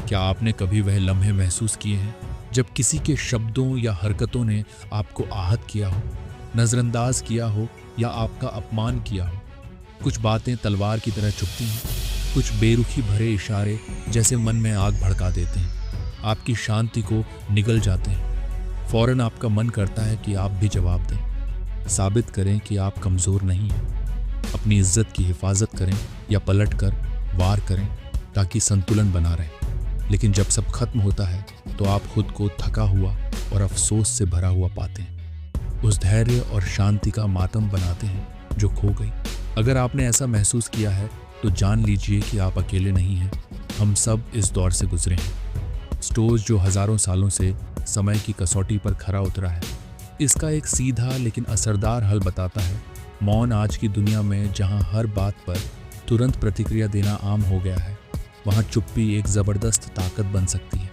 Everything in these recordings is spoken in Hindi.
क्या आपने कभी वह लम्हे महसूस किए हैं जब किसी के शब्दों या हरकतों ने आपको आहत किया हो, नज़रअंदाज किया हो या आपका अपमान किया हो? कुछ बातें तलवार की तरह चुभती हैं, कुछ बेरुखी भरे इशारे जैसे मन में आग भड़का देते हैं, आपकी शांति को निगल जाते हैं। फौरन आपका मन करता है कि आप भी जवाब दें, साबित करें कि आप कमज़ोर नहीं हैं, अपनी इज्जत की हिफाजत करें या पलट कर वार करें ताकि संतुलन बना रहे। लेकिन जब सब खत्म होता है तो आप खुद को थका हुआ और अफसोस से भरा हुआ पाते हैं। उस धैर्य और शांति का मातम बनाते हैं जो खो गई। अगर आपने ऐसा महसूस किया है तो जान लीजिए कि आप अकेले नहीं हैं, हम सब इस दौर से गुजरे हैं। स्टोज जो हजारों सालों से समय की कसौटी पर खरा उतरा है, इसका एक सीधा लेकिन असरदार हल बताता है। मौन आज की दुनिया में जहां हर बात पर तुरंत प्रतिक्रिया देना आम हो गया है, वहां चुप्पी एक ज़बरदस्त ताकत बन सकती है।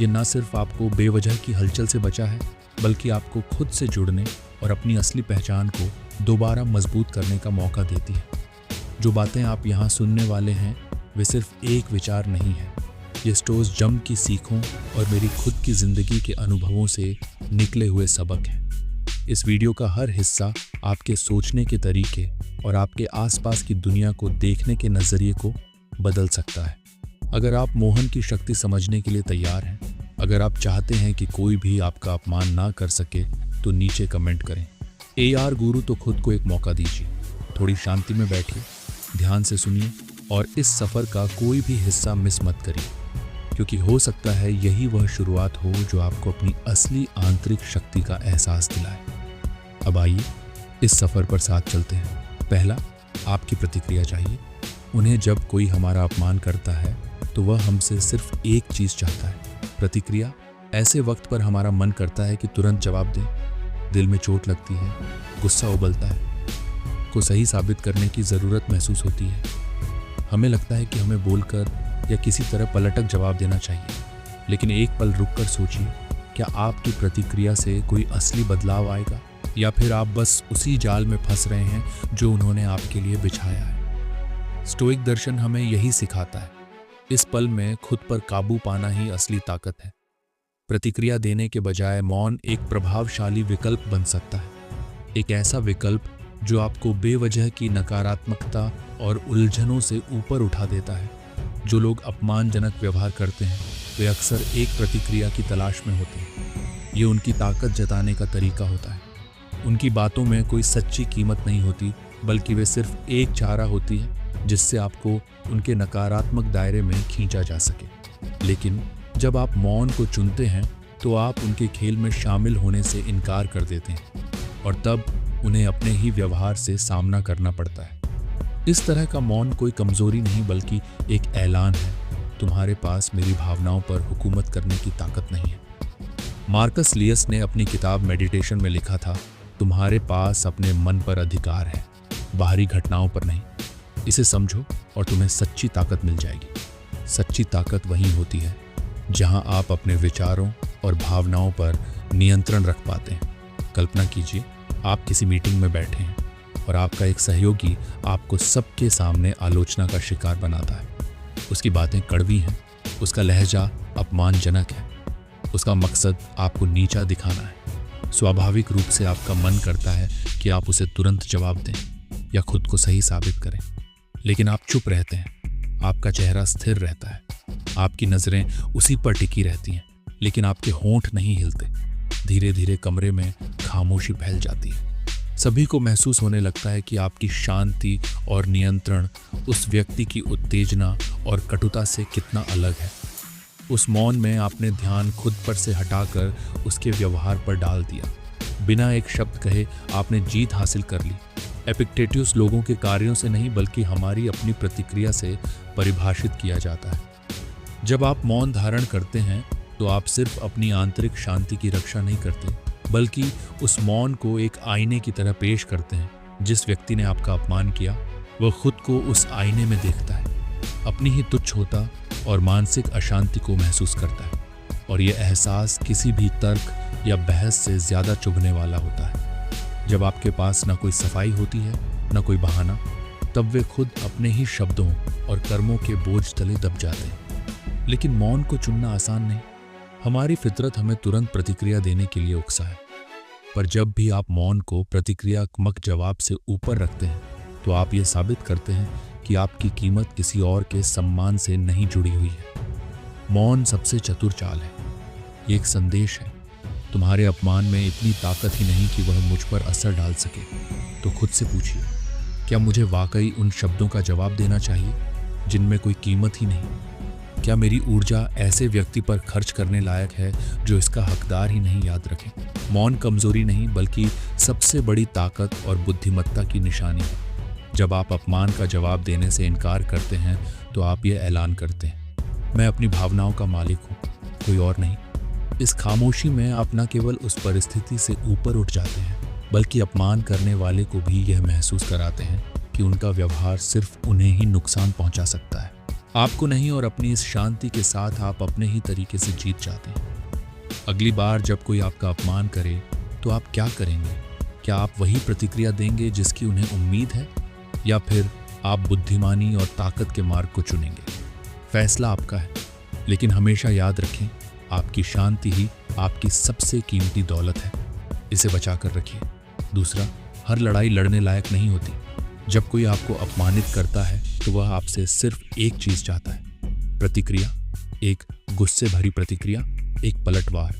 ये न सिर्फ आपको बेवजह की हलचल से बचा है, बल्कि आपको खुद से जुड़ने और अपनी असली पहचान को दोबारा मजबूत करने का मौका देती है। जो बातें आप यहाँ सुनने वाले हैं वे सिर्फ एक विचार नहीं है, ये स्टोज जम की सीखों और मेरी खुद की ज़िंदगी के अनुभवों से निकले हुए सबक हैं। इस वीडियो का हर हिस्सा आपके सोचने के तरीके और आपके आसपास की दुनिया को देखने के नज़रिए को बदल सकता है। अगर आप मोहन की शक्ति समझने के लिए तैयार हैं, अगर आप चाहते हैं कि कोई भी आपका अपमान ना कर सके, तो नीचे कमेंट करें। AR गुरु तो खुद को एक मौका दीजिए, थोड़ी शांति में बैठिए, ध्यान से सुनिए और इस सफ़र का कोई भी हिस्सा मिस मत करिए, क्योंकि हो सकता है यही वह शुरुआत हो जो आपको अपनी असली आंतरिक शक्ति का एहसास दिलाए। अब आइए इस सफ़र पर साथ चलते हैं। पहला, आपकी प्रतिक्रिया चाहिए। उन्हें जब कोई हमारा अपमान करता है तो वह हमसे सिर्फ एक चीज़ चाहता है, प्रतिक्रिया। ऐसे वक्त पर हमारा मन करता है कि तुरंत जवाब दें। दिल में चोट लगती है, गुस्सा उबलता है, को सही साबित करने की ज़रूरत महसूस होती है। हमें लगता है कि हमें बोलकर या किसी तरह पलटक जवाब देना चाहिए। लेकिन एक पल रुककर सोचिए, क्या आपकी प्रतिक्रिया से कोई असली बदलाव आएगा, या फिर आप बस उसी जाल में फंस रहे हैं जो उन्होंने आपके लिए बिछाया है? स्टोइक दर्शन हमें यही सिखाता है। इस पल में खुद पर काबू पाना ही असली ताकत है। प्रतिक्रिया देने के बजाय मौन एक प्रभावशाली विकल्प बन सकता है, एक ऐसा विकल्प जो आपको बेवजह की नकारात्मकता और उलझनों से ऊपर उठा देता है। जो लोग अपमानजनक व्यवहार करते हैं वे अक्सर एक प्रतिक्रिया की तलाश में होते हैं। ये उनकी ताकत जताने का तरीका होता है। उनकी बातों में कोई सच्ची कीमत नहीं होती, बल्कि वे सिर्फ एक चारा होती है जिससे आपको उनके नकारात्मक दायरे में खींचा जा सके। लेकिन जब आप मौन को चुनते हैं तो आप उनके खेल में शामिल होने से इनकार कर देते हैं, और तब उन्हें अपने ही व्यवहार से सामना करना पड़ता है। इस तरह का मौन कोई कमजोरी नहीं, बल्कि एक ऐलान है, तुम्हारे पास मेरी भावनाओं पर हुकूमत करने की ताकत नहीं है। मार्कस लियस ने अपनी किताब मेडिटेशन में लिखा था, तुम्हारे पास अपने मन पर अधिकार है, बाहरी घटनाओं पर नहीं। इसे समझो और तुम्हें सच्ची ताकत मिल जाएगी। सच्ची ताकत वहीं होती है जहां आप अपने विचारों और भावनाओं पर नियंत्रण रख पाते हैं। कल्पना कीजिए, आप किसी मीटिंग में बैठे हैं और आपका एक सहयोगी आपको सबके सामने आलोचना का शिकार बनाता है। उसकी बातें कड़वी हैं, उसका लहजा अपमानजनक है, उसका मकसद आपको नीचा दिखाना है। स्वाभाविक रूप से आपका मन करता है कि आप उसे तुरंत जवाब दें या खुद को सही साबित करें, लेकिन आप चुप रहते हैं। आपका चेहरा स्थिर रहता है, आपकी नज़रें उसी पर टिकी रहती हैं, लेकिन आपके होंठ नहीं हिलते। धीरे धीरे कमरे में खामोशी फैल जाती है। सभी को महसूस होने लगता है कि आपकी शांति और नियंत्रण उस व्यक्ति की उत्तेजना और कटुता से कितना अलग है। उस मौन में आपने ध्यान खुद पर से हटाकर उसके व्यवहार पर डाल दिया। बिना एक शब्द कहे आपने जीत हासिल कर ली। एपिक्टेटस लोगों के कार्यों से नहीं, बल्कि हमारी अपनी प्रतिक्रिया से परिभाषित किया जाता है। जब आप मौन धारण करते हैं तो आप सिर्फ अपनी आंतरिक शांति की रक्षा नहीं करते, बल्कि उस मौन को एक आईने की तरह पेश करते हैं। जिस व्यक्ति ने आपका अपमान किया वह खुद को उस आईने में देखता है, अपनी ही तुच्छ होता और मानसिक अशांति को महसूस करता है, और यह एहसास किसी भी तर्क या बहस से ज़्यादा चुभने वाला होता है। जब आपके पास न कोई सफाई होती है न कोई बहाना, तब वे खुद अपने ही शब्दों और कर्मों के बोझ तले दब जाते हैं। लेकिन मौन को चुनना आसान नहीं। हमारी फितरत हमें तुरंत प्रतिक्रिया देने के लिए उकसाए, पर जब भी आप मौन को प्रतिक्रियात्मक जवाब से ऊपर रखते हैं तो आप ये साबित करते हैं कि आपकी कीमत किसी और के सम्मान से नहीं जुड़ी हुई है। मौन सबसे चतुर चाल है। ये एक संदेश है, तुम्हारे अपमान में इतनी ताकत ही नहीं कि वह मुझ पर असर डाल सके। तो खुद से पूछिए, क्या मुझे वाकई उन शब्दों का जवाब देना चाहिए जिनमें कोई कीमत ही नहीं? क्या मेरी ऊर्जा ऐसे व्यक्ति पर खर्च करने लायक है जो इसका हकदार ही नहीं? याद रखें, मौन कमजोरी नहीं बल्कि सबसे बड़ी ताकत और बुद्धिमत्ता की निशानी है। जब आप अपमान का जवाब देने से इनकार करते हैं तो आप ये ऐलान करते हैं, मैं अपनी भावनाओं का मालिक हूँ, कोई और नहीं। इस खामोशी में आप न केवल उस परिस्थिति से ऊपर उठ जाते हैं बल्कि अपमान करने वाले को भी यह महसूस कराते हैं कि उनका व्यवहार सिर्फ उन्हें ही नुकसान पहुंचा सकता है, आपको नहीं। और अपनी इस शांति के साथ आप अपने ही तरीके से जीत जाते हैं। अगली बार जब कोई आपका अपमान करे तो आप क्या करेंगे? क्या आप वही प्रतिक्रिया देंगे जिसकी उन्हें उम्मीद है, या फिर आप बुद्धिमानी और ताकत के मार्ग को चुनेंगे? फैसला आपका है, लेकिन हमेशा याद रखें, आपकी शांति ही आपकी सबसे कीमती दौलत है। इसे बचा कर रखिए। दूसरा, हर लड़ाई लड़ने लायक नहीं होती। जब कोई आपको अपमानित करता है तो वह आपसे सिर्फ एक चीज चाहता है, प्रतिक्रिया। एक गुस्से भरी प्रतिक्रिया, एक पलटवार,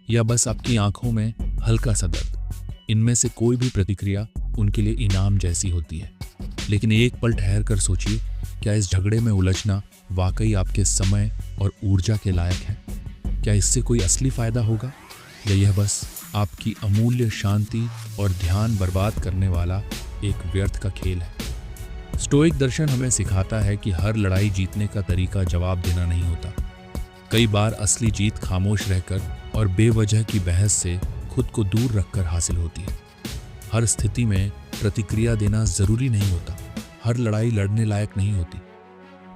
या बस आपकी आंखों में हल्का सा दर्द। इनमें से कोई भी प्रतिक्रिया उनके लिए इनाम जैसी होती है। लेकिन एक पल ठहर कर सोचिए, क्या इस झगड़े में उलझना वाकई आपके समय और ऊर्जा के लायक है? क्या इससे कोई असली फायदा होगा, या यह बस आपकी अमूल्य शांति और ध्यान बर्बाद करने वाला एक व्यर्थ का खेल है? स्टोइक दर्शन हमें सिखाता है कि हर लड़ाई जीतने का तरीका जवाब देना नहीं होता। कई बार असली जीत खामोश रहकर और बेवजह की बहस से खुद को दूर रखकर हासिल होती है। हर स्थिति में प्रतिक्रिया देना जरूरी नहीं होता। हर लड़ाई लड़ने लायक नहीं होती।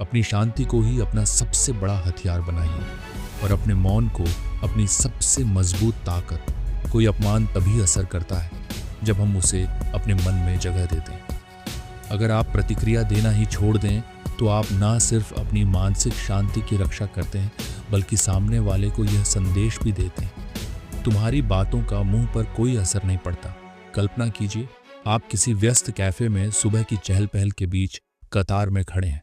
अपनी शांति को ही अपना सबसे बड़ा हथियार बनाइए और अपने मौन को अपनी सबसे मजबूत ताकत। कोई अपमान तभी असर करता है जब हम उसे अपने मन में जगह देते हैं। अगर आप प्रतिक्रिया देना ही छोड़ दें तो आप ना सिर्फ अपनी मानसिक शांति की रक्षा करते हैं बल्कि सामने वाले को यह संदेश भी देते हैं, तुम्हारी बातों का मुंह पर कोई असर नहीं पड़ता। कल्पना कीजिए, आप किसी व्यस्त कैफे में सुबह की चहल पहल के बीच कतार में खड़े हैं।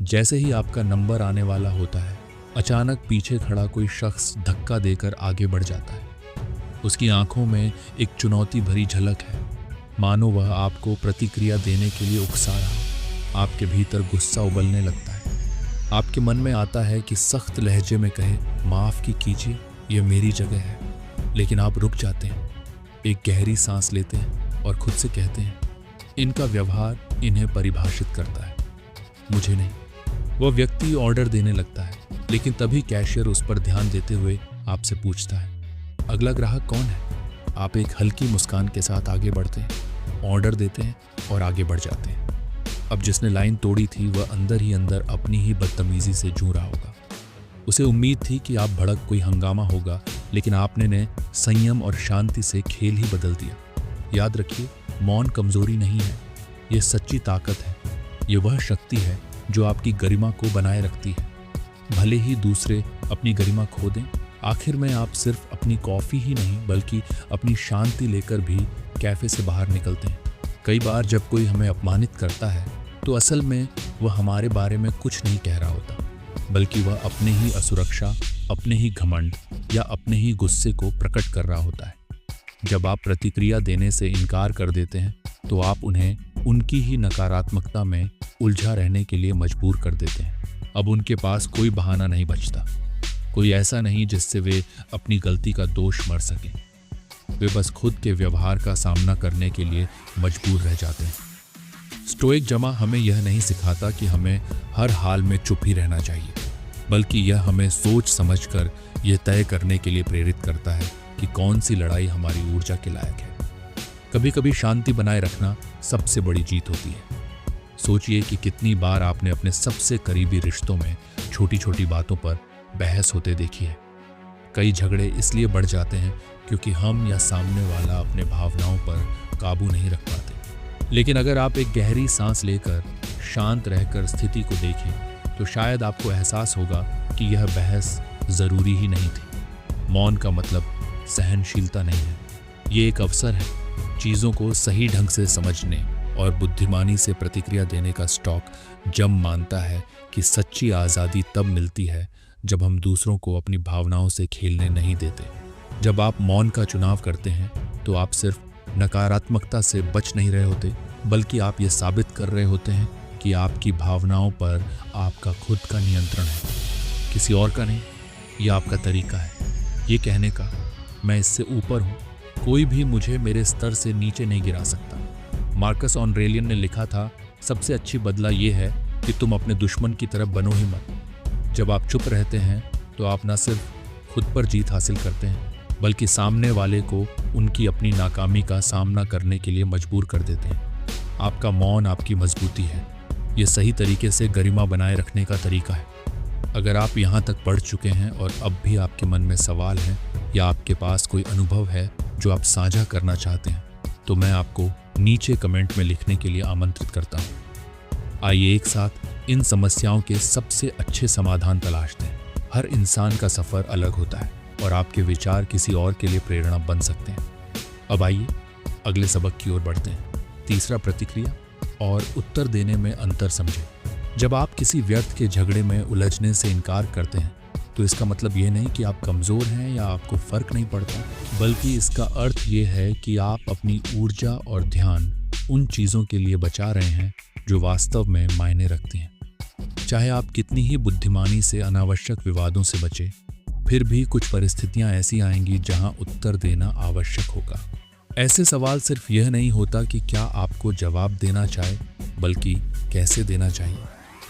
जैसे ही आपका नंबर आने वाला होता है, अचानक पीछे खड़ा कोई शख्स धक्का देकर आगे बढ़ जाता है। उसकी आंखों में एक चुनौती भरी झलक है, मानो वह आपको प्रतिक्रिया देने के लिए उकसा रहा। आपके भीतर गुस्सा उबलने लगता है। आपके मन में आता है कि सख्त लहजे में कहे, माफ कीजिए, यह मेरी जगह है। लेकिन आप रुक जाते हैं, एक गहरी सांस लेते हैं और खुद से कहते हैं, इनका व्यवहार इन्हें परिभाषित करता है, मुझे नहीं। वह व्यक्ति ऑर्डर देने लगता है, लेकिन तभी कैशियर उस पर ध्यान देते हुए आपसे पूछता है, अगला ग्राहक कौन है? आप एक हल्की मुस्कान के साथ आगे बढ़ते हैं, ऑर्डर देते हैं और आगे बढ़ जाते हैं। अब जिसने लाइन तोड़ी थी वह अंदर ही अंदर अपनी ही बदतमीजी से जूझ रहा होगा। उसे उम्मीद थी कि आप भड़क कोई हंगामा होगा, लेकिन आपने ने संयम और शांति से खेल ही बदल दिया। याद रखिए, मौन कमजोरी नहीं है, यह सच्ची ताकत है। यह वह शक्ति है जो आपकी गरिमा को बनाए रखती है, भले ही दूसरे अपनी गरिमा खो दें। आखिर में आप सिर्फ अपनी कॉफ़ी ही नहीं बल्कि अपनी शांति लेकर भी कैफ़े से बाहर निकलते हैं। कई बार जब कोई हमें अपमानित करता है तो असल में वह हमारे बारे में कुछ नहीं कह रहा होता, बल्कि वह अपने ही असुरक्षा, अपने ही घमंड या अपने ही गुस्से को प्रकट कर रहा होता है। जब आप प्रतिक्रिया देने से इनकार कर देते हैं तो आप उन्हें उनकी ही नकारात्मकता में उलझा रहने के लिए मजबूर कर देते हैं। अब उनके पास कोई बहाना नहीं बचता, कोई ऐसा नहीं जिससे वे अपनी गलती का दोष मर सकें। वे बस खुद के व्यवहार का सामना करने के लिए मजबूर रह जाते हैं। स्टोइक जमा हमें यह नहीं सिखाता कि हमें हर हाल में चुप ही रहना चाहिए, बल्कि यह हमें सोच समझकर यह तय करने के लिए प्रेरित करता है कि कौन सी लड़ाई हमारी ऊर्जा के लायक है। कभी कभी शांति बनाए रखना सबसे बड़ी जीत होती है। सोचिए कि कितनी बार आपने अपने सबसे करीबी रिश्तों में छोटी छोटी बातों पर बहस होते देखी है। कई झगड़े इसलिए बढ़ जाते हैं क्योंकि हम या सामने वाला अपने भावनाओं पर काबू नहीं रख पाते। लेकिन अगर आप एक गहरी सांस लेकर शांत रहकर स्थिति को देखें तो शायद आपको एहसास होगा कि यह बहस ज़रूरी ही नहीं थी। मौन का मतलब सहनशीलता नहीं है, ये एक अवसर है चीज़ों को सही ढंग से समझने और बुद्धिमानी से प्रतिक्रिया देने का। स्टॉक जब मानता है कि सच्ची आज़ादी तब मिलती है जब हम दूसरों को अपनी भावनाओं से खेलने नहीं देते। जब आप मौन का चुनाव करते हैं तो आप सिर्फ नकारात्मकता से बच नहीं रहे होते, बल्कि आप ये साबित कर रहे होते हैं कि आपकी भावनाओं पर आपका खुद का नियंत्रण है, किसी और का नहीं। ये आपका तरीका है ये कहने का, मैं इससे ऊपर हूँ, कोई भी मुझे मेरे स्तर से नीचे नहीं गिरा सकता। मार्कस ऑरेलियन ने लिखा था, सबसे अच्छी बदला ये है कि तुम अपने दुश्मन की तरफ बनो ही मत। जब आप चुप रहते हैं तो आप न सिर्फ खुद पर जीत हासिल करते हैं, बल्कि सामने वाले को उनकी अपनी नाकामी का सामना करने के लिए मजबूर कर देते हैं। आपका मौन आपकी मजबूती है, ये सही तरीके से गरिमा बनाए रखने का तरीका है। अगर आप यहाँ तक पढ़ चुके हैं और अब भी आपके मन में सवाल हैं या आपके पास कोई अनुभव है जो आप साझा करना चाहते हैं, तो मैं आपको नीचे कमेंट में लिखने के लिए आमंत्रित करता हूँ। आइए एक साथ इन समस्याओं के सबसे अच्छे समाधान तलाशते हैं। हर इंसान का सफ़र अलग होता है और आपके विचार किसी और के लिए प्रेरणा बन सकते हैं। अब आइए अगले सबक की ओर बढ़ते हैं। तीसरा, प्रतिक्रिया और उत्तर देने में अंतर समझें। जब आप किसी व्यर्थ के झगड़े में उलझने से इनकार करते हैं तो इसका मतलब ये नहीं कि आप कमज़ोर हैं या आपको फ़र्क नहीं पड़ता, बल्कि इसका अर्थ ये है कि आप अपनी ऊर्जा और ध्यान उन चीज़ों के लिए बचा रहे हैं जो वास्तव में मायने रखती हैं। चाहे आप कितनी ही बुद्धिमानी से अनावश्यक विवादों से बचें, फिर भी कुछ परिस्थितियां ऐसी आएंगी जहां उत्तर देना आवश्यक होगा। ऐसे सवाल सिर्फ यह नहीं होता कि क्या आपको जवाब देना चाहिए, बल्कि कैसे देना चाहिए।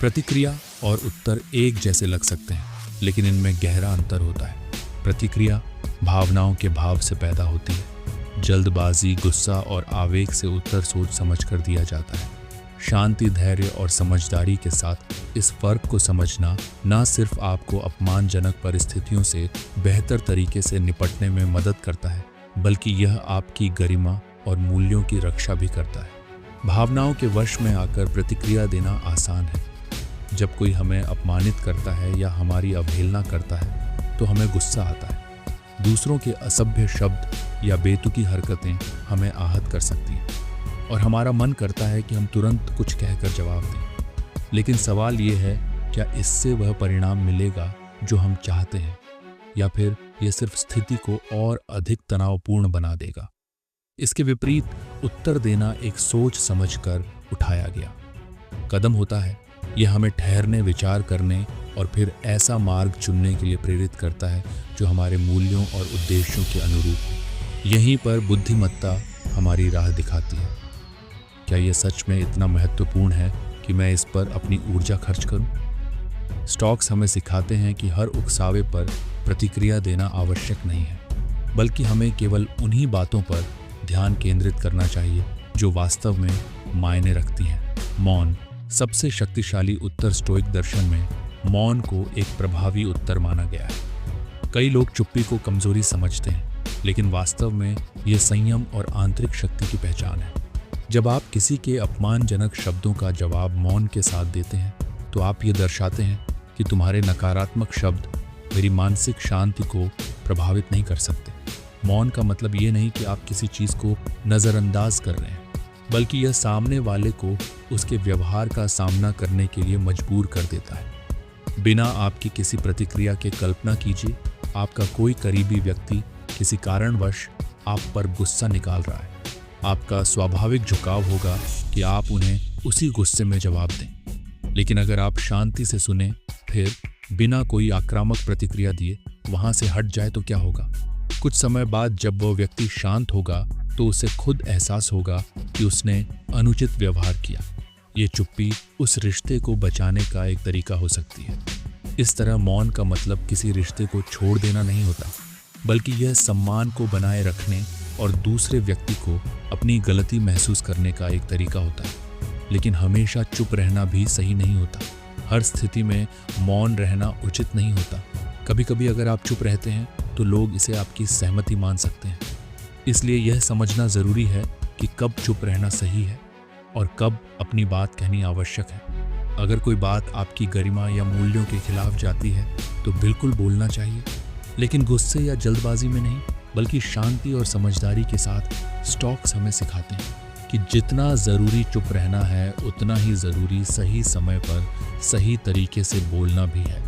प्रतिक्रिया और उत्तर एक जैसे लग सकते हैं, लेकिन इनमें गहरा अंतर होता है। प्रतिक्रिया भावनाओं के भाव से पैदा होती है। जल्दबाजी, गुस्सा और आवेग से उत्तर सोच समझ कर दिया जाता है। शांति, धैर्य और समझदारी के साथ इस फर्क को समझना न सिर्फ आपको अपमानजनक परिस्थितियों से बेहतर तरीके से निपटने में मदद करता है, बल्कि यह आपकी गरिमा और मूल्यों की रक्षा भी करता है। भावनाओं के वश में आकर प्रतिक्रिया देना आसान है। जब कोई हमें अपमानित करता है या हमारी अवहेलना करता है तो हमें गुस्सा आता है। दूसरों के असभ्य शब्द या बेतुकी हरकतें हमें आहत कर सकती हैं और हमारा मन करता है कि हम तुरंत कुछ कहकर जवाब दें। लेकिन सवाल ये है, क्या इससे वह परिणाम मिलेगा जो हम चाहते हैं, या फिर यह सिर्फ स्थिति को और अधिक तनावपूर्ण बना देगा। इसके विपरीत उत्तर देना एक सोच समझकर उठाया गया कदम होता है। यह हमें ठहरने, विचार करने और फिर ऐसा मार्ग चुनने के लिए प्रेरित करता है जो हमारे मूल्यों और उद्देश्यों के अनुरूप हो। यहीं पर बुद्धिमत्ता हमारी राह दिखाती है। क्या यह सच में इतना महत्वपूर्ण है कि मैं इस पर अपनी ऊर्जा खर्च करूं? स्टॉक्स हमें सिखाते हैं कि हर उकसावे पर प्रतिक्रिया देना आवश्यक नहीं है, बल्कि हमें केवल उन्हीं बातों पर ध्यान केंद्रित करना चाहिए जो वास्तव में मायने रखती हैं। मौन सबसे शक्तिशाली उत्तर। स्टोइक दर्शन में मौन को एक प्रभावी उत्तर माना गया है। कई लोग चुप्पी को कमजोरी समझते हैं, लेकिन वास्तव में यह संयम और आंतरिक शक्ति की पहचान है। जब आप किसी के अपमानजनक शब्दों का जवाब मौन के साथ देते हैं तो आप ये दर्शाते हैं कि तुम्हारे नकारात्मक शब्द मेरी मानसिक शांति को प्रभावित नहीं कर सकते। मौन का मतलब ये नहीं कि आप किसी चीज़ को नज़रअंदाज कर रहे हैं, बल्कि यह सामने वाले को उसके व्यवहार का सामना करने के लिए मजबूर कर देता है। बिना आपकी किसी प्रतिक्रिया के कल्पना कीजिए, आपका कोई करीबी व्यक्ति किसी कारणवश आप पर गुस्सा निकाल रहा है। आपका स्वाभाविक झुकाव होगा कि आप उन्हें उसी गुस्से में जवाब दें। लेकिन अगर आप शांति से सुने, फिर बिना कोई आक्रामक प्रतिक्रिया दिए वहां से हट जाए तो क्या होगा? कुछ समय बाद जब वह व्यक्ति शांत होगा तो उसे खुद एहसास होगा कि उसने अनुचित व्यवहार किया। ये चुप्पी उस रिश्ते को बचाने का एक तरीका हो सकती है। इस तरह मौन का मतलब किसी रिश्ते को छोड़ देना नहीं होता, बल्कि यह सम्मान को बनाए रखने और दूसरे व्यक्ति को अपनी गलती महसूस करने का एक तरीका होता है। लेकिन हमेशा चुप रहना भी सही नहीं होता। हर स्थिति में मौन रहना उचित नहीं होता। कभी कभी अगर आप चुप रहते हैं तो लोग इसे आपकी सहमति मान सकते हैं। इसलिए यह समझना ज़रूरी है कि कब चुप रहना सही है और कब अपनी बात कहनी आवश्यक है। अगर कोई बात आपकी गरिमा या मूल्यों के खिलाफ जाती है तो बिल्कुल बोलना चाहिए, लेकिन गुस्से या जल्दबाजी में नहीं, बल्कि शांति और समझदारी के साथ। स्टॉक्स हमें सिखाते हैं कि जितना ज़रूरी चुप रहना है, उतना ही ज़रूरी सही समय पर सही तरीके से बोलना भी है।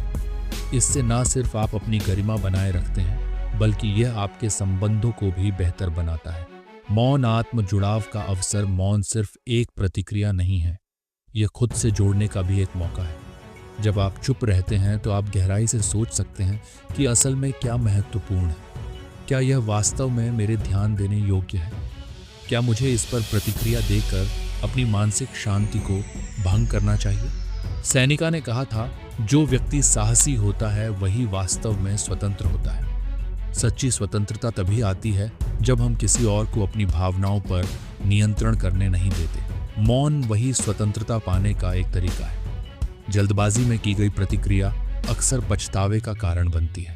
इससे ना सिर्फ आप अपनी गरिमा बनाए रखते हैं, बल्कि यह आपके संबंधों को भी बेहतर बनाता है। मौन आत्म जुड़ाव का अवसर। मौन सिर्फ एक प्रतिक्रिया नहीं है, यह खुद से जोड़ने का भी एक मौका है। जब आप चुप रहते हैं तो आप गहराई से सोच सकते हैं कि असल में क्या महत्वपूर्ण है। क्या यह वास्तव में मेरे ध्यान देने योग्य है? क्या मुझे इस पर प्रतिक्रिया देकर अपनी मानसिक शांति को भंग करना चाहिए? सेनेका ने कहा था, जो व्यक्ति साहसी होता है वही वास्तव में स्वतंत्र होता है। सच्ची स्वतंत्रता तभी आती है जब हम किसी और को अपनी भावनाओं पर नियंत्रण करने नहीं देते। मौन वही स्वतंत्रता पाने का एक तरीका है। जल्दबाजी में की गई प्रतिक्रिया अक्सर पछतावे का कारण बनती है,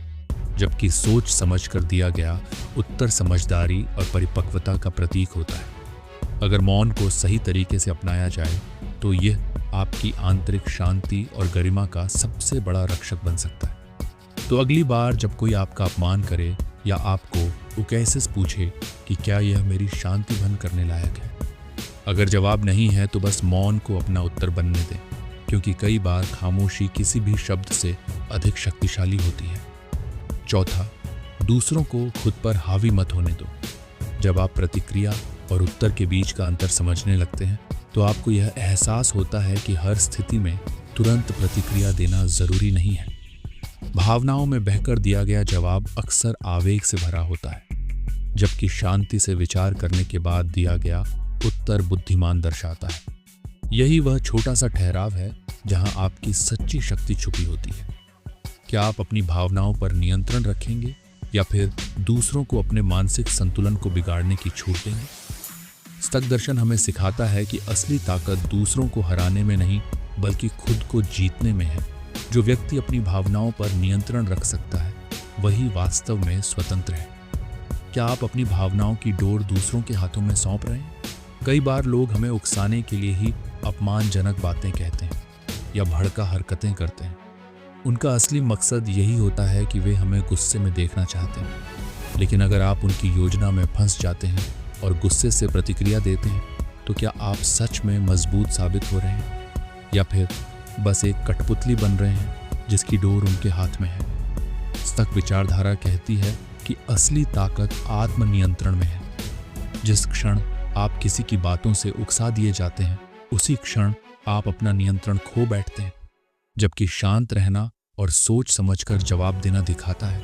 जबकि सोच समझ कर दिया गया उत्तर समझदारी और परिपक्वता का प्रतीक होता है। अगर मौन को सही तरीके से अपनाया जाए तो यह आपकी आंतरिक शांति और गरिमा का सबसे बड़ा रक्षक बन सकता है। तो अगली बार जब कोई आपका अपमान करे या आपको उकैसिस पूछे कि क्या यह मेरी शांति भंग करने लायक है, अगर जवाब नहीं है तो बस मौन को अपना उत्तर बनने दें, क्योंकि कई बार खामोशी किसी भी शब्द से अधिक शक्तिशाली होती है। चौथा, दूसरों को खुद पर हावी मत होने दो। जब आप प्रतिक्रिया और उत्तर के बीच का अंतर समझने लगते हैं तो आपको यह एहसास होता है कि हर स्थिति में तुरंत प्रतिक्रिया देना जरूरी नहीं है। भावनाओं में बहकर दिया गया जवाब अक्सर आवेग से भरा होता है, जबकि शांति से विचार करने के बाद दिया गया उत्तर बुद्धिमान दर्शाता है। यही वह छोटा सा ठहराव है जहां आपकी सच्ची शक्ति छुपी होती है। क्या आप अपनी भावनाओं पर नियंत्रण रखेंगे या फिर दूसरों को अपने मानसिक संतुलन को बिगाड़ने की छूट देंगे? स्तक दर्शन हमें सिखाता है कि असली ताकत दूसरों को हराने में नहीं, बल्कि खुद को जीतने में है। जो व्यक्ति अपनी भावनाओं पर नियंत्रण रख सकता है वही वास्तव में स्वतंत्र है। क्या आप अपनी भावनाओं की डोर दूसरों के हाथों में सौंप रहे हैं? कई बार लोग हमें उकसाने के लिए ही अपमानजनक बातें कहते हैं या भड़का हरकतें करते हैं। उनका असली मकसद यही होता है कि वे हमें गुस्से में देखना चाहते हैं। लेकिन अगर आप उनकी योजना में फंस जाते हैं और गुस्से से प्रतिक्रिया देते हैं तो क्या आप सच में मजबूत साबित हो रहे हैं या फिर बस एक कठपुतली बन रहे हैं जिसकी डोर उनके हाथ में है? स्तक विचारधारा कहती है कि असली ताकत आत्मनियंत्रण में है। जिस क्षण आप किसी की बातों से उकसा दिए जाते हैं, उसी क्षण आप अपना नियंत्रण खो बैठते हैं। जबकि शांत रहना और सोच समझकर जवाब देना दिखाता है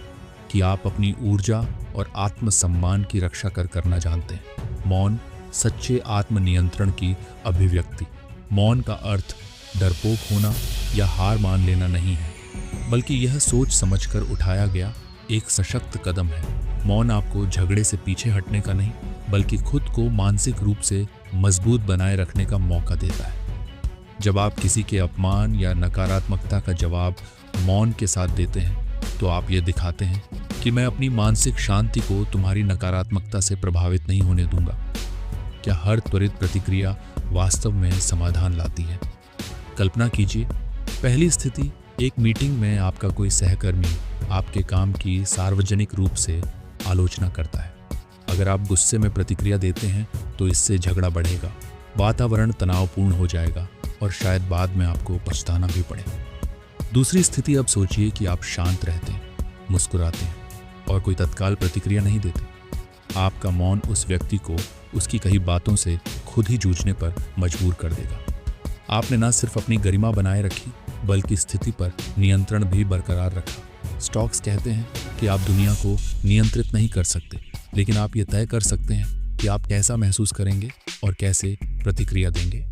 कि आप अपनी ऊर्जा और आत्मसम्मान की रक्षा करना जानते हैं। मौन सच्चे आत्मनियंत्रण की अभिव्यक्ति। मौन का अर्थ डरपोक होना या हार मान लेना नहीं है, बल्कि यह सोच समझकर उठाया गया एक सशक्त कदम है। मौन आपको झगड़े से पीछे हटने का नहीं, बल्कि खुद को मानसिक रूप से मजबूत बनाए रखने का मौका देता है। जब आप किसी के अपमान या नकारात्मकता का जवाब मौन के साथ देते हैं तो आप ये दिखाते हैं कि मैं अपनी मानसिक शांति को तुम्हारी नकारात्मकता से प्रभावित नहीं होने दूंगा। क्या हर त्वरित प्रतिक्रिया वास्तव में समाधान लाती है? कल्पना कीजिए, पहली स्थिति, एक मीटिंग में आपका कोई सहकर्मी आपके काम की सार्वजनिक रूप से आलोचना करता है। अगर आप गुस्से में प्रतिक्रिया देते हैं तो इससे झगड़ा बढ़ेगा, वातावरण तनावपूर्ण हो जाएगा और शायद बाद में आपको पछताना भी पड़े। दूसरी स्थिति, अब सोचिए कि आप शांत रहते हैं, मुस्कुराते हैं और कोई तत्काल प्रतिक्रिया नहीं देते। आपका मौन उस व्यक्ति को उसकी कही बातों से खुद ही जूझने पर मजबूर कर देगा। आपने न सिर्फ अपनी गरिमा बनाए रखी, बल्कि स्थिति पर नियंत्रण भी बरकरार रखा। स्टॉक्स कहते हैं कि आप दुनिया को नियंत्रित नहीं कर सकते, लेकिन आप ये तय कर सकते हैं कि आप कैसा महसूस करेंगे और कैसे प्रतिक्रिया देंगे।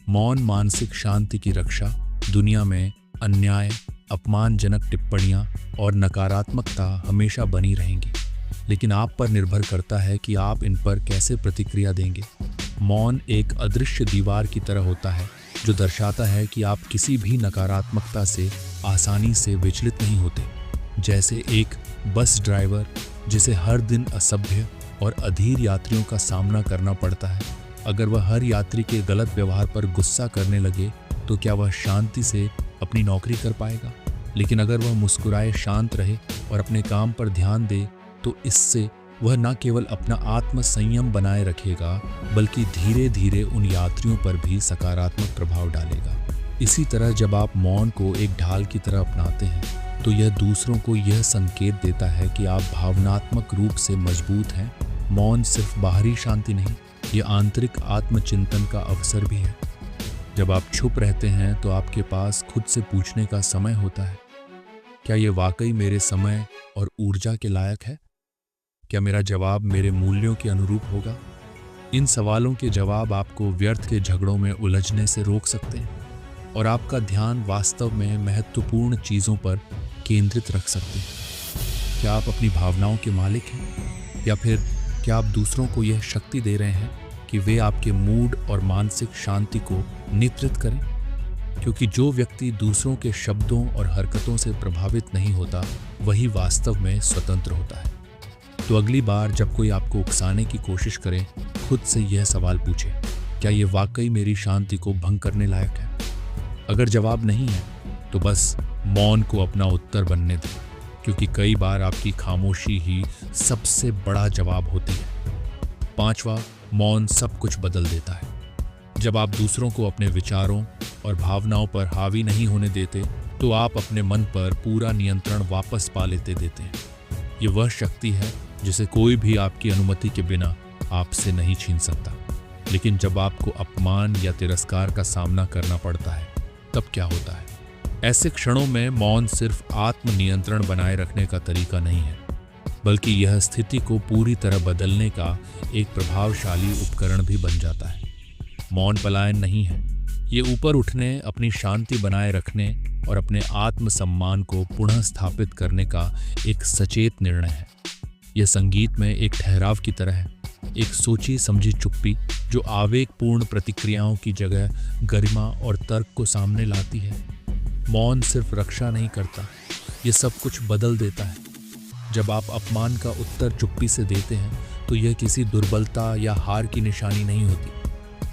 मौन मानसिक शांति की रक्षा। दुनिया में अन्याय, अपमानजनक टिप्पणियां और नकारात्मकता हमेशा बनी रहेंगी, लेकिन आप पर निर्भर करता है कि आप इन पर कैसे प्रतिक्रिया देंगे। मौन एक अदृश्य दीवार की तरह होता है जो दर्शाता है कि आप किसी भी नकारात्मकता से आसानी से विचलित नहीं होते। जैसे एक बस ड्राइवर जिसे हर दिन असभ्य और अधीर यात्रियों का सामना करना पड़ता है, अगर वह हर यात्री के गलत व्यवहार पर गुस्सा करने लगे तो क्या वह शांति से अपनी नौकरी कर पाएगा? लेकिन अगर वह मुस्कुराए, शांत रहे और अपने काम पर ध्यान दे, तो इससे वह न केवल अपना आत्म संयम बनाए रखेगा, बल्कि धीरे धीरे उन यात्रियों पर भी सकारात्मक प्रभाव डालेगा। इसी तरह जब आप मौन को एक ढाल की तरह अपनाते हैं, तो यह दूसरों को यह संकेत देता है कि आप भावनात्मक रूप से मजबूत हैं। मौन सिर्फ बाहरी शांति नहीं, यह आंतरिक आत्मचिंतन का अवसर भी है। जब आप चुप रहते हैं तो आपके पास खुद से पूछने का समय होता है, क्या यह वाकई मेरे समय और ऊर्जा के लायक है? क्या मेरा जवाब मेरे मूल्यों के अनुरूप होगा? इन सवालों के जवाब आपको व्यर्थ के झगड़ों में उलझने से रोक सकते हैं और आपका ध्यान वास्तव में महत्वपूर्ण चीज़ों पर केंद्रित रख सकते हैं। क्या आप अपनी भावनाओं के मालिक हैं, या फिर क्या आप दूसरों को यह शक्ति दे रहे हैं कि वे आपके मूड और मानसिक शांति को नियंत्रित करें? क्योंकि जो व्यक्ति दूसरों के शब्दों और हरकतों से प्रभावित नहीं होता, वही वास्तव में स्वतंत्र होता है। तो अगली बार जब कोई आपको उकसाने की कोशिश करे, खुद से यह सवाल पूछे, क्या यह वाकई मेरी शांति को भंग करने लायक है? अगर जवाब नहीं है, तो बस मौन को अपना उत्तर बनने दें, क्योंकि कई बार आपकी खामोशी ही सबसे बड़ा जवाब होती है। 5वां, मौन सब कुछ बदल देता है। जब आप दूसरों को अपने विचारों और भावनाओं पर हावी नहीं होने देते, तो आप अपने मन पर पूरा नियंत्रण वापस पा लेते देते हैं। ये वह शक्ति है जिसे कोई भी आपकी अनुमति के बिना आपसे नहीं छीन सकता। लेकिन जब आपको अपमान या तिरस्कार का सामना करना पड़ता है, तब क्या होता है? ऐसे क्षणों में मौन सिर्फ आत्मनियंत्रण बनाए रखने का तरीका नहीं है, बल्कि यह स्थिति को पूरी तरह बदलने का एक प्रभावशाली उपकरण भी बन जाता है। मौन पलायन नहीं है, ये ऊपर उठने, अपनी शांति बनाए रखने और अपने आत्मसम्मान को पुनः स्थापित करने का एक सचेत निर्णय है। यह संगीत में एक ठहराव की तरह है, एक सोची समझी चुप्पी जो आवेगपूर्ण प्रतिक्रियाओं की जगह गरिमा और तर्क को सामने लाती है। मौन सिर्फ रक्षा नहीं करता, ये सब कुछ बदल देता है। जब आप अपमान का उत्तर चुप्पी से देते हैं, तो यह किसी दुर्बलता या हार की निशानी नहीं होती,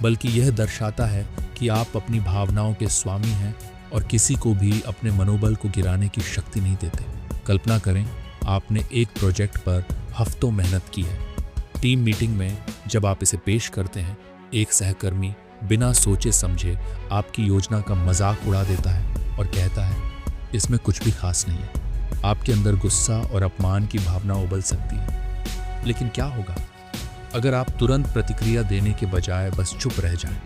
बल्कि यह दर्शाता है कि आप अपनी भावनाओं के स्वामी हैं और किसी को भी अपने मनोबल को गिराने की शक्ति नहीं देते। कल्पना करें, आपने एक प्रोजेक्ट पर हफ्तों मेहनत की है। टीम मीटिंग में जब आप इसे पेश करते हैं, एक सहकर्मी बिना सोचे समझे आपकी योजना का मजाक उड़ा देता है और कहता है, इसमें कुछ भी खास नहीं है। आपके अंदर गुस्सा और अपमान की भावना उबल सकती है। लेकिन क्या होगा अगर आप तुरंत प्रतिक्रिया देने के बजाय बस चुप रह जाएं?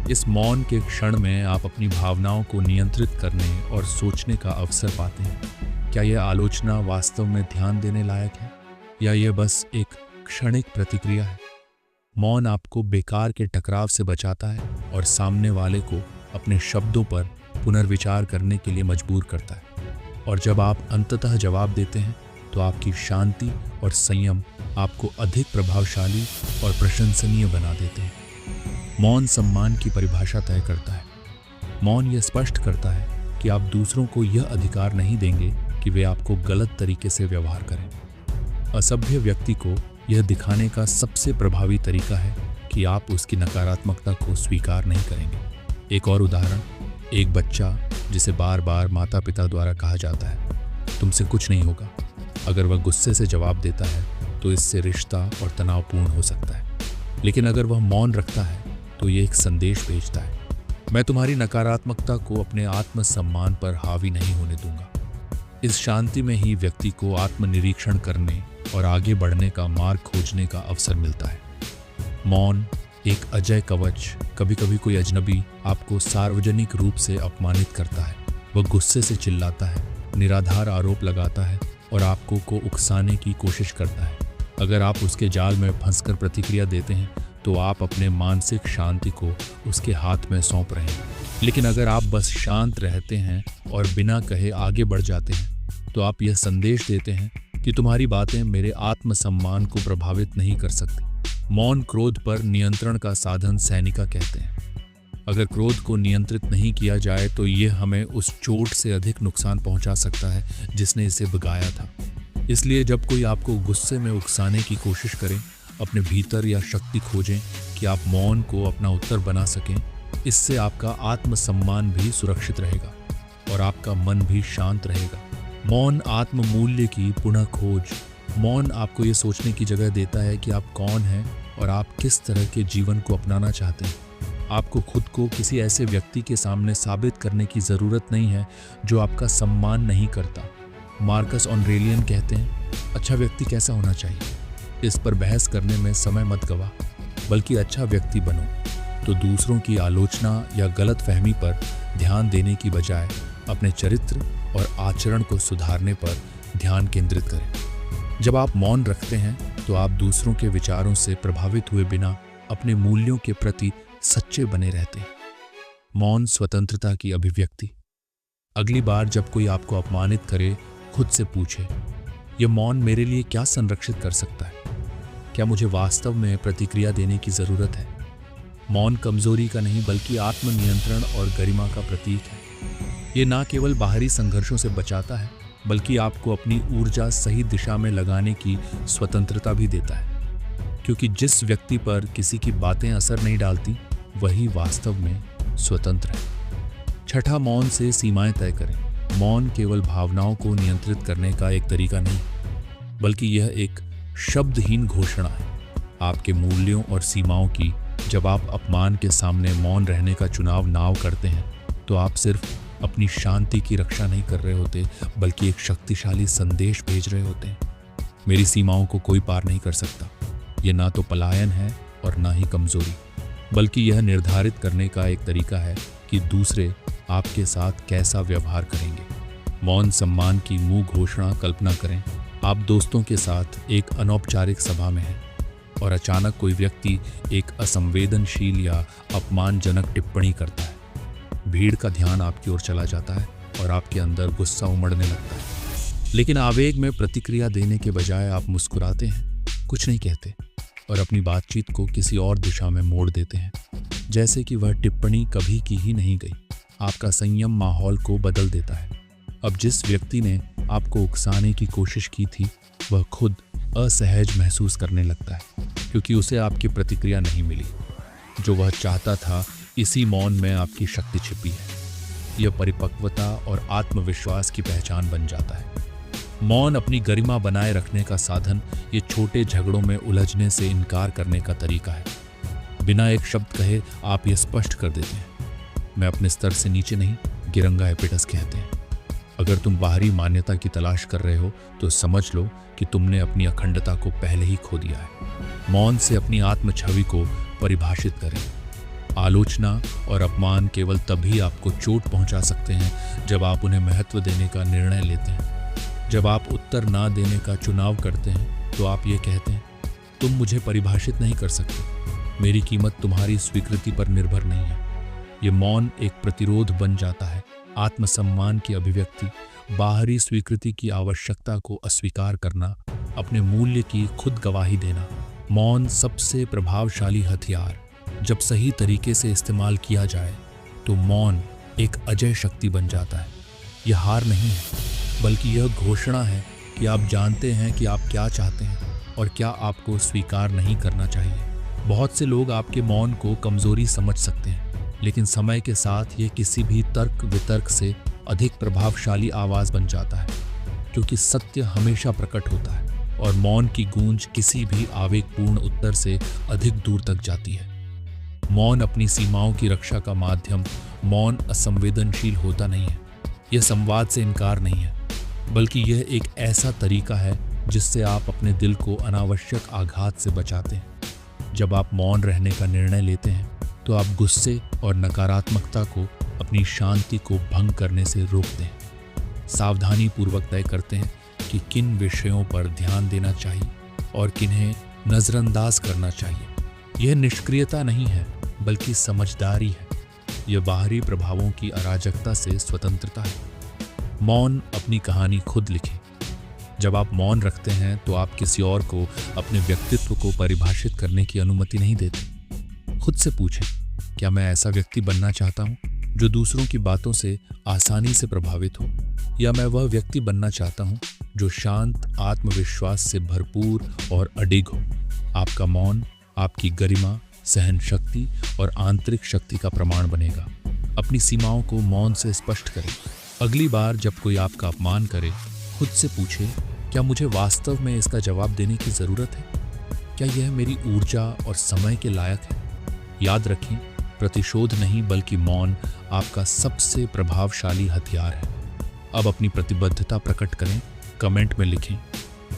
इस मौन के क्षण में आप अपनी भावनाओं को नियंत्रित करने और सोचने का अवसर पाते हैं। क्या यह आलोचना वास्तव में ध्यान देने लायक है, या यह बस एक क्षणिक प्रतिक्रिया है? मौन आपको बेकार के टकराव से बचाता है और सामने वाले को अपने शब्दों पर पुनर्विचार करने के लिए मजबूर करता है। और जब आप अंततः जवाब देते हैं, तो आपकी शांति और संयम आपको अधिक प्रभावशाली और प्रशंसनीय बना देते हैं। मौन सम्मान की परिभाषा तय करता है। मौन यह स्पष्ट करता है कि आप दूसरों को यह अधिकार नहीं देंगे कि वे आपको गलत तरीके से व्यवहार करें। असभ्य व्यक्ति को यह दिखाने का सबसे प्रभावी तरीका है कि आप उसकी नकारात्मकता को स्वीकार नहीं करेंगे। एक और उदाहरण, एक बच्चा जिसे बार बार माता पिता द्वारा कहा जाता है, तुमसे कुछ नहीं होगा। अगर वह गुस्से से जवाब देता है, तो इससे रिश्ता और तनावपूर्ण हो सकता है। लेकिन अगर वह मौन रखता है, तो ये एक संदेश भेजता है, मैं तुम्हारी नकारात्मकता को अपने आत्मसम्मान पर हावी नहीं होने दूंगा। इस शांति में ही व्यक्ति को आत्मनिरीक्षण करने और आगे बढ़ने का मार्ग खोजने का अवसर मिलता है। मौन एक अजय कवच। कभी कभी कोई अजनबी आपको सार्वजनिक रूप से अपमानित करता है। वह गुस्से से चिल्लाता है, निराधार आरोप लगाता है और आपको उकसाने की कोशिश करता है। अगर आप उसके जाल में फंसकर प्रतिक्रिया देते हैं, तो आप अपने मानसिक शांति को उसके हाथ में सौंप रहे हैं। लेकिन अगर आप बस शांत रहते हैं और बिना कहे आगे बढ़ जाते हैं, तो आप यह संदेश देते हैं कि तुम्हारी बातें मेरे आत्मसम्मान को प्रभावित नहीं कर सकती। मौन क्रोध पर नियंत्रण का साधन सैनिका कहते हैं। अगर क्रोध को नियंत्रित नहीं किया जाए, तो यह हमें उस चोट से अधिक नुकसान पहुंचा सकता है जिसने इसे भगाया था। इसलिए जब कोई आपको गुस्से में उकसाने की कोशिश करे, अपने भीतर यह शक्ति खोजें कि आप मौन को अपना उत्तर बना सकें इससे आपका आत्मसम्मान भी सुरक्षित रहेगा और आपका मन भी शांत रहेगा। मौन आत्म मूल्य की पुनः खोज। मौन आपको ये सोचने की जगह देता है कि आप कौन हैं और आप किस तरह के जीवन को अपनाना चाहते हैं। आपको खुद को किसी ऐसे व्यक्ति के सामने साबित करने की ज़रूरत नहीं है जो आपका सम्मान नहीं करता। मार्कस ऑरेलियन कहते हैं, अच्छा व्यक्ति कैसा होना चाहिए, इस पर बहस करने में समय मत गवा, बल्कि अच्छा व्यक्ति बनो। तो दूसरों की आलोचना या गलत फहमी पर ध्यान देने की बजाय अपने चरित्र और आचरण को सुधारने पर ध्यान केंद्रित करें। जब आप मौन रखते हैं तो आप दूसरों के विचारों से प्रभावित हुए बिना अपने मूल्यों के प्रति सच्चे बने रहते हैं। मौन स्वतंत्रता की अभिव्यक्ति। अगली बार जब कोई आपको अपमानित करे, खुद से पूछे, यह मौन मेरे लिए क्या संरक्षित कर सकता है? क्या मुझे वास्तव में प्रतिक्रिया देने की जरूरत है? मौन कमजोरी का नहीं बल्कि आत्मनियंत्रण और गरिमा का प्रतीक है। ये ना केवल बाहरी संघर्षों से बचाता है बल्कि आपको अपनी ऊर्जा सही दिशा में लगाने की स्वतंत्रता भी देता है, क्योंकि जिस व्यक्ति पर किसी की बातें असर नहीं डालती वही वास्तव में स्वतंत्र है। छठा, मौन से सीमाएं तय करें। मौन केवल भावनाओं को नियंत्रित करने का एक तरीका नहीं, बल्कि यह एक शब्दहीन घोषणा है आपके मूल्यों और सीमाओं की। जब आप अपमान के सामने मौन रहने का चुनाव करते हैं तो आप सिर्फ अपनी शांति की रक्षा नहीं कर रहे होते बल्कि एक शक्तिशाली संदेश भेज रहे होते हैं। मेरी सीमाओं को कोई पार नहीं कर सकता। यह ना तो पलायन है और ना ही कमजोरी, बल्कि यह निर्धारित करने का एक तरीका है कि दूसरे आपके साथ कैसा व्यवहार करेंगे। मौन सम्मान की मुंह घोषणा। कल्पना करें, आप दोस्तों के साथ एक अनौपचारिक सभा में हैं और अचानक कोई व्यक्ति एक असंवेदनशील या अपमानजनक टिप्पणी करता है। भीड़ का ध्यान आपकी ओर चला जाता है और आपके अंदर गुस्सा उमड़ने लगता है, लेकिन आवेग में प्रतिक्रिया देने के बजाय आप मुस्कुराते हैं, कुछ नहीं कहते और अपनी बातचीत को किसी और दिशा में मोड़ देते हैं, जैसे कि वह टिप्पणी कभी की ही नहीं गई। आपका संयम माहौल को बदल देता है। अब जिस व्यक्ति ने आपको उकसाने की कोशिश की थी वह खुद असहज महसूस करने लगता है, क्योंकि उसे आपकी प्रतिक्रिया नहीं मिली। जो वह चाहता था, इसी मौन में आपकी शक्ति छिपी है। यह परिपक्वता और आत्मविश्वास की पहचान बन जाता है। मौन अपनी गरिमा बनाए रखने का साधन, ये छोटे झगड़ों में उलझने से इनकार करने का तरीका है। बिना एक शब्द कहे आप ये स्पष्ट कर देते हैं, मैं अपने स्तर से नीचे नहीं, गिरंगा एपिटस कहते हैं। अगर तुम बाहरी मान्यता की तलाश कर रहे हो तो समझ लो कि तुमने अपनी अखंडता को पहले ही खो दिया है। मौन से अपनी आत्म छवि को परिभाषित करें। आलोचना और अपमान केवल तभी आपको चोट पहुंचा सकते हैं जब आप उन्हें महत्व देने का निर्णय लेते हैं। जब आप उत्तर ना देने का चुनाव करते हैं तो आप ये कहते हैं, तुम मुझे परिभाषित नहीं कर सकते, मेरी कीमत तुम्हारी स्वीकृति पर निर्भर नहीं है। ये मौन एक प्रतिरोध बन जाता है। आत्मसम्मान की अभिव्यक्ति, बाहरी स्वीकृति की आवश्यकता को अस्वीकार करना, अपने मूल्य की खुद गवाही देना। मौन सबसे प्रभावशाली हथियार। जब सही तरीके से इस्तेमाल किया जाए तो मौन एक अजय शक्ति बन जाता है। यह हार नहीं है, बल्कि यह घोषणा है कि आप जानते हैं कि आप क्या चाहते हैं और क्या आपको स्वीकार नहीं करना चाहिए। बहुत से लोग आपके मौन को कमजोरी समझ सकते हैं, लेकिन समय के साथ ये किसी भी तर्क वितर्क से अधिक प्रभावशाली आवाज बन जाता है, क्योंकि सत्य हमेशा प्रकट होता है और मौन की गूंज किसी भी आवेगपूर्ण उत्तर से अधिक दूर तक जाती है। मौन अपनी सीमाओं की रक्षा का माध्यम। मौन असंवेदनशील होता नहीं है, यह संवाद से इनकार नहीं है, बल्कि यह एक ऐसा तरीका है जिससे आप अपने दिल को अनावश्यक आघात से बचाते हैं। जब आप मौन रहने का निर्णय लेते हैं तो आप गुस्से और नकारात्मकता को अपनी शांति को भंग करने से रोकते हैं। सावधानी पूर्वक तय करते हैं कि किन विषयों पर ध्यान देना चाहिए और किन्हें नजरअंदाज करना चाहिए। यह निष्क्रियता नहीं है, बल्कि समझदारी है। यह बाहरी प्रभावों की अराजकता से स्वतंत्रता है। मौन अपनी कहानी खुद लिखें। जब आप मौन रखते हैं तो आप किसी और को अपने व्यक्तित्व को परिभाषित करने की अनुमति नहीं देते। खुद से पूछें, क्या मैं ऐसा व्यक्ति बनना चाहता हूँ जो दूसरों की बातों से आसानी से प्रभावित हो, या मैं वह व्यक्ति बनना चाहता हूँ जो शांत, आत्मविश्वास से भरपूर और अडिग हो। आपका मौन आपकी गरिमा, सहन शक्ति और आंतरिक शक्ति का प्रमाण बनेगा। अपनी सीमाओं को मौन से स्पष्ट करें। अगली बार जब कोई आपका अपमान करे, खुद से पूछे, क्या मुझे वास्तव में इसका जवाब देने की ज़रूरत है? क्या यह मेरी ऊर्जा और समय के लायक है? याद रखें, प्रतिशोध नहीं बल्कि मौन आपका सबसे प्रभावशाली हथियार है। अब अपनी प्रतिबद्धता प्रकट करें। कमेंट में लिखें,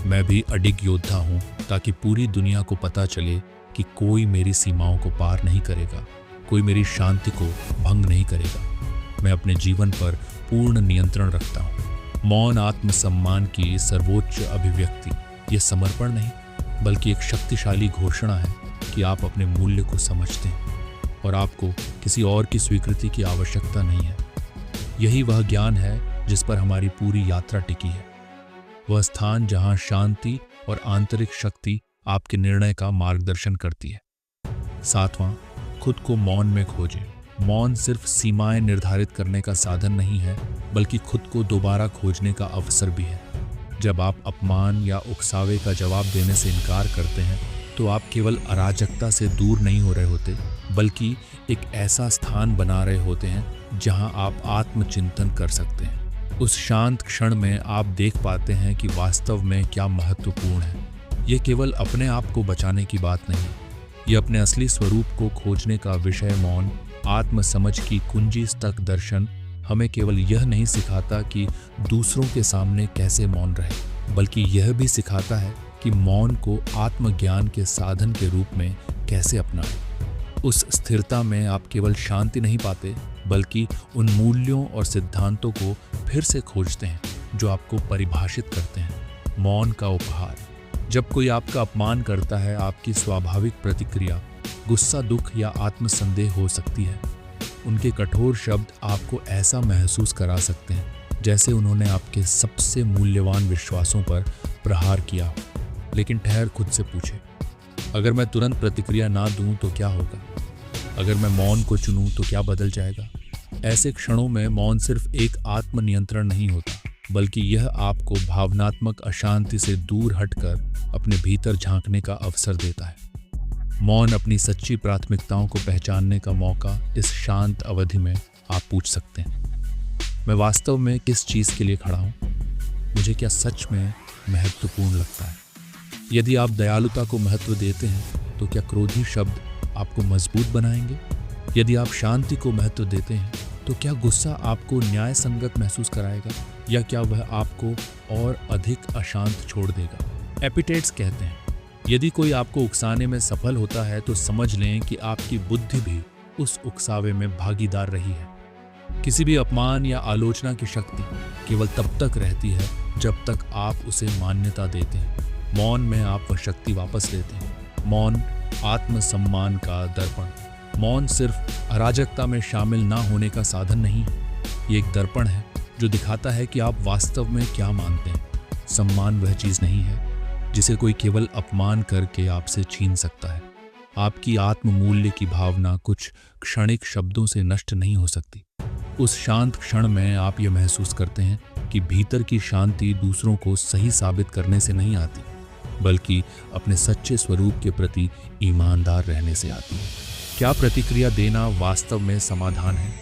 मैं भी अडिग योद्धा हूँ, ताकि पूरी दुनिया को पता चले कि कोई मेरी सीमाओं को पार नहीं करेगा, कोई मेरी शांति को भंग नहीं करेगा। मैं अपने जीवन पर पूर्ण नियंत्रण रखता हूँ। मौन आत्मसम्मान की सर्वोच्च अभिव्यक्ति, ये समर्पण नहीं बल्कि एक शक्तिशाली घोषणा है कि आप अपने मूल्य को समझते हैं और आपको किसी और की स्वीकृति की आवश्यकता नहीं है। यही वह ज्ञान है जिस पर हमारी पूरी यात्रा टिकी है, वह स्थान जहां शांति और आंतरिक शक्ति आपके निर्णय का मार्गदर्शन करती है। 7वां, खुद को मौन में खोजें। मौन सिर्फ सीमाएं निर्धारित करने का साधन नहीं है, बल्कि खुद को दोबारा खोजने का अवसर भी है। जब आप अपमान या उकसावे का जवाब देने से इनकार करते हैं, तो आप केवल अराजकता से दूर नहीं हो रहे होते, बल्कि एक ऐसा स्थान बना रहे होते हैं जहां आप आत्मचिंतन कर सकते हैं। उस शांत क्षण में आप देख पाते हैं कि वास्तव में क्या महत्वपूर्ण है। ये केवल अपने आप को बचाने की बात नहीं, ये अपने असली स्वरूप को खोजने का विषय। मौन आत्मसमझ की कुंजी तक दर्शन हमें केवल यह नहीं सिखाता कि दूसरों के सामने कैसे मौन रहे, बल्कि यह भी सिखाता है कि मौन को आत्मज्ञान के साधन के रूप में कैसे अपनाएं। उस स्थिरता में आप केवल शांति नहीं पाते, बल्कि उन मूल्यों और सिद्धांतों को फिर से खोजते हैं जो आपको परिभाषित करते हैं। मौन का उपहार। जब कोई आपका अपमान करता है, आपकी स्वाभाविक प्रतिक्रिया गुस्सा, दुख या आत्मसंदेह हो सकती है। उनके कठोर शब्द आपको ऐसा महसूस करा सकते हैं जैसे उन्होंने आपके सबसे मूल्यवान विश्वासों पर प्रहार किया हो। लेकिन ठहर, खुद से पूछे, अगर मैं तुरंत प्रतिक्रिया ना दूं तो क्या होगा? अगर मैं मौन को चुनूं तो क्या बदल जाएगा? ऐसे क्षणों में मौन सिर्फ एक आत्मनियंत्रण नहीं होता, बल्कि यह आपको भावनात्मक अशांति से दूर हटकर अपने भीतर झांकने का अवसर देता है। मौन अपनी सच्ची प्राथमिकताओं को पहचानने का मौका। इस शांत अवधि में आप पूछ सकते हैं, मैं वास्तव में किस चीज़ के लिए खड़ा हूँ? मुझे क्या सच में महत्वपूर्ण लगता है? यदि आप दयालुता को महत्व देते हैं, तो क्या क्रोधी शब्द आपको मजबूत बनाएंगे? यदि आप शांति को महत्व देते हैं, तो क्या गुस्सा आपको न्याय संगत महसूस कराएगा, या क्या वह आपको और अधिक अशांत छोड़ देगा? एपिटेट्स कहते हैं, यदि कोई आपको उकसाने में सफल होता है तो समझ लें कि आपकी बुद्धि भी उस उकसावे में भागीदार रही है। किसी भी अपमान या आलोचना की शक्ति केवल तब तक रहती है जब तक आप उसे मान्यता देते हैं। मौन में आप वह शक्ति वापस लेते हैं। मौन आत्मसम्मान का दर्पण। मौन सिर्फ अराजकता में शामिल ना होने का साधन नहीं है, ये एक दर्पण है जो दिखाता है कि आप वास्तव में क्या मानते हैं। सम्मान वह चीज़ नहीं है जिसे कोई केवल अपमान करके आपसे छीन सकता है। आपकी आत्ममूल्य की भावना कुछ क्षणिक शब्दों से नष्ट नहीं हो सकती। उस शांत क्षण में आप ये महसूस करते हैं कि भीतर की शांति दूसरों को सही साबित करने से नहीं आती, बल्कि अपने सच्चे स्वरूप के प्रति ईमानदार रहने से आती है। क्या प्रतिक्रिया देना वास्तव में समाधान है?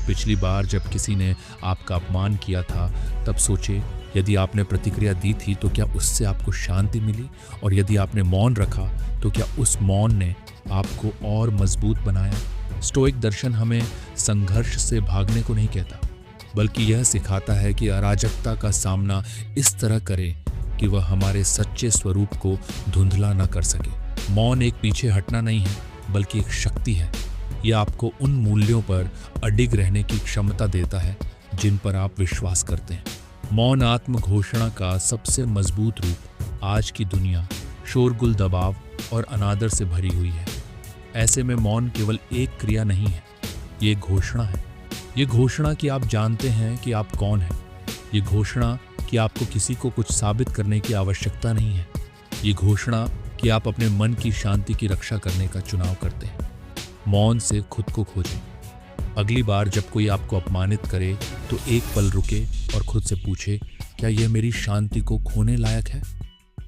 पिछली बार जब किसी ने आपका अपमान किया था, तब सोचे, यदि आपने प्रतिक्रिया दी थी तो क्या उससे आपको शांति मिली? और यदि आपने मौन रखा तो क्या उस मौन ने आपको और मजबूत बनाया? स्टोइक दर्शन हमें संघर्ष से भागने को नहीं कहता, बल्कि यह सिखाता है कि अराजकता का सामना इस तरह करें कि वह हमारे सच्चे स्वरूप को धुंधला न कर सके। मौन एक पीछे हटना नहीं है, बल्कि एक शक्ति है। यह आपको उन मूल्यों पर अडिग रहने की क्षमता देता है जिन पर आप विश्वास करते हैं। मौन आत्म घोषणा का सबसे मजबूत रूप। आज की दुनिया शोरगुल, दबाव और अनादर से भरी हुई है। ऐसे में मौन केवल एक क्रिया नहीं है, ये एक घोषणा है। ये घोषणा कि आप जानते हैं कि आप कौन हैं। ये घोषणा कि आपको किसी को कुछ साबित करने की आवश्यकता नहीं है। ये घोषणा कि आप अपने मन की शांति की रक्षा करने का चुनाव करते हैं। मौन से खुद को खोजें। अगली बार जब कोई आपको अपमानित करे तो एक पल रुके और खुद से पूछे, क्या यह मेरी शांति को खोने लायक है?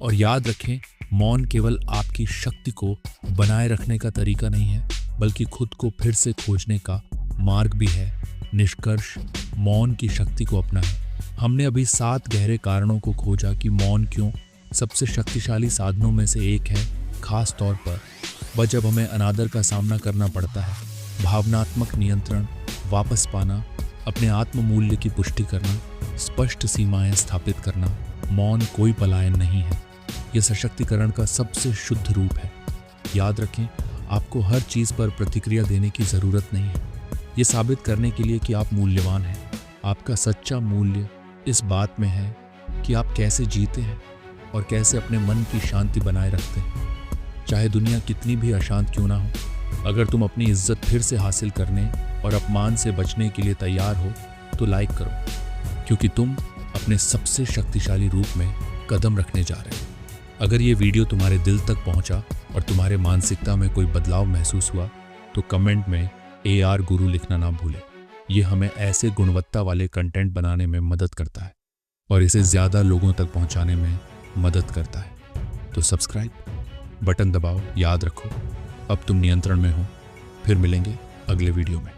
और याद रखें, मौन केवल आपकी शक्ति को बनाए रखने का तरीका नहीं है, बल्कि खुद को फिर से खोजने का मार्ग भी है। निष्कर्ष, मौन की शक्ति को अपनाएं। हमने अभी 7 गहरे कारणों को खोजा कि मौन क्यों सबसे शक्तिशाली साधनों में से एक है, खास तौर पर वह जब हमें अनादर का सामना करना पड़ता है। भावनात्मक नियंत्रण वापस पाना, अपने आत्म मूल्य की पुष्टि करना, स्पष्ट सीमाएं स्थापित करना। मौन कोई पलायन नहीं है, यह सशक्तिकरण का सबसे शुद्ध रूप है। याद रखें, आपको हर चीज पर प्रतिक्रिया देने की जरूरत नहीं है, ये साबित करने के लिए कि आप मूल्यवान हैं। आपका सच्चा मूल्य इस बात में है कि आप कैसे जीते हैं और कैसे अपने मन की शांति बनाए रखते हैं, चाहे दुनिया कितनी भी अशांत क्यों ना हो। अगर तुम अपनी इज्जत फिर से हासिल करने और अपमान से बचने के लिए तैयार हो तो लाइक करो, क्योंकि तुम अपने सबसे शक्तिशाली रूप में कदम रखने जा रहे हो। अगर ये वीडियो तुम्हारे दिल तक पहुंचा और तुम्हारे मानसिकता में कोई बदलाव महसूस हुआ तो कमेंट में AR गुरु लिखना ना भूलें। ये हमें ऐसे गुणवत्ता वाले कंटेंट बनाने में मदद करता है और इसे ज़्यादा लोगों तक पहुंचाने में मदद करता है। तो सब्सक्राइब बटन दबाओ। याद रखो, अब तुम नियंत्रण में हो। फिर मिलेंगे अगले वीडियो में।